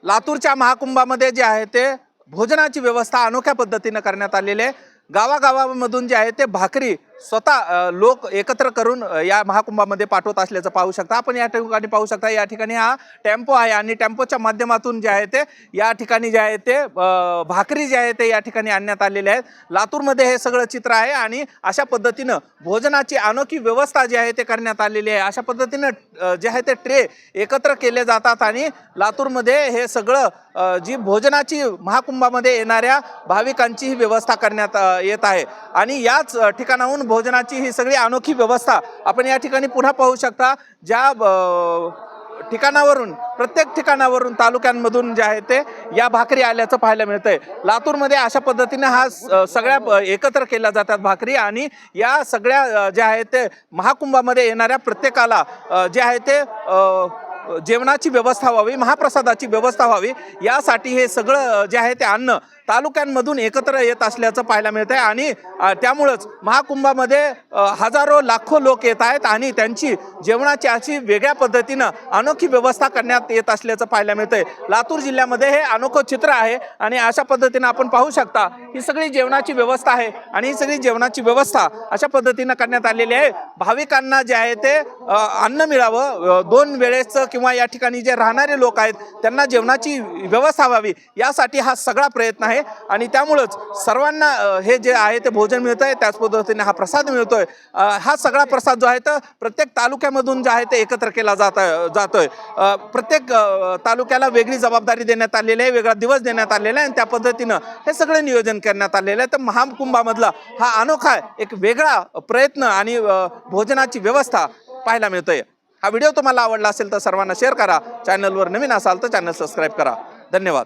लातूरच्या महाकुंभामध्ये जे आहे ते भोजनाची व्यवस्था अनोख्या पद्धतीने करण्यात आलेली आहे। गावागावामधून जे आहे ते भाकरी स्वतः लोक एकत्र करून या महाकुंभामध्ये पाठवत असल्याचं पाहू शकता। आपण या ठिकाणी पाहू शकता, या ठिकाणी हा टेम्पो आहे आणि टेम्पोच्या माध्यमातून जे आहे ते या ठिकाणी जे आहे ते भाकरी जे आहे ते या ठिकाणी आणण्यात आलेले आहेत। लातूरमध्ये हे सगळं चित्र आहे आणि अशा पद्धतीनं भोजनाची अनोखी व्यवस्था जी आहे ते करण्यात आलेली आहे। अशा पद्धतीनं जे आहे ते ट्रे एकत्र केले जातात आणि लातूरमध्ये हे सगळं जी भोजनाची महाकुंभामध्ये येणाऱ्या भाविकांची ही व्यवस्था करण्यात येत आहे। आणि याच ठिकाणाहून भोजनाची ही सगळी अनोखी व्यवस्था आपण या ठिकाणी पुन्हा पाहू शकता। ज्या ठिकाणावरून प्रत्येक ठिकाणावरून तालुक्यांमधून जे आहे ते या भाकरी आल्याचं पाहायला मिळतंय। लातूरमध्ये अशा पद्धतीने हा सगळ्या एकत्र केल्या जातात भाकरी आणि या सगळ्या ज्या आहे ते महाकुंभामध्ये येणाऱ्या प्रत्येकाला जे आहे ते जेवणाची व्यवस्था व्हावी, महाप्रसादाची व्यवस्था व्हावी, यासाठी हे सगळं जे आहे ते अन्न तालुक्यांमधून एकत्र येत असल्याचं पाहायला मिळत आहे। आणि त्यामुळंच महाकुंभामध्ये हजारो लाखो लोक येत आहेत आणि त्यांची जेवणाची अशी वेगळ्या पद्धतीनं अनोखी व्यवस्था करण्यात येत असल्याचं पाहायला मिळत आहे। लातूर जिल्ह्यामध्ये हे अनोखं चित्र आहे आणि अशा पद्धतीनं आपण पाहू शकता ही सगळी जेवणाची व्यवस्था आहे आणि ही सगळी जेवणाची व्यवस्था अशा पद्धतीनं करण्यात आलेली आहे। भाविकांना जे आहे ते अन्न मिळावं, 2 वेळेचं किंवा या ठिकाणी जे राहणारे लोक आहेत त्यांना जेवणाची व्यवस्था व्हावी, यासाठी हा सगळा प्रयत्न आहे। आणि त्यामुळेच सर्वांना हे जे आहे ते भोजन मिळतंय, त्याच पद्धतीने हा प्रसाद मिळतोय। हा सगळा प्रसाद जो आहे तर प्रत्येक तालुक्यामधून जो आहे ते एकत्र केला जातोय। प्रत्येक तालुक्याला वेगळी जबाबदारी देण्यात आलेली आहे, वेगळा दिवस देण्यात आलेला आहे आणि त्या पद्धतीनं हे सगळे नियोजन करण्यात आलेलं आहे। तर महाकुंभामधला हा अनोखा एक वेगळा प्रयत्न आणि भोजनाची व्यवस्था पाहायला मिळतोय। हा व्हिडिओ तुम्हाला आवडला असेल तर सर्वांना शेअर करा, चॅनलवर नवीन असाल तर चॅनल सबस्क्राईब करा। धन्यवाद।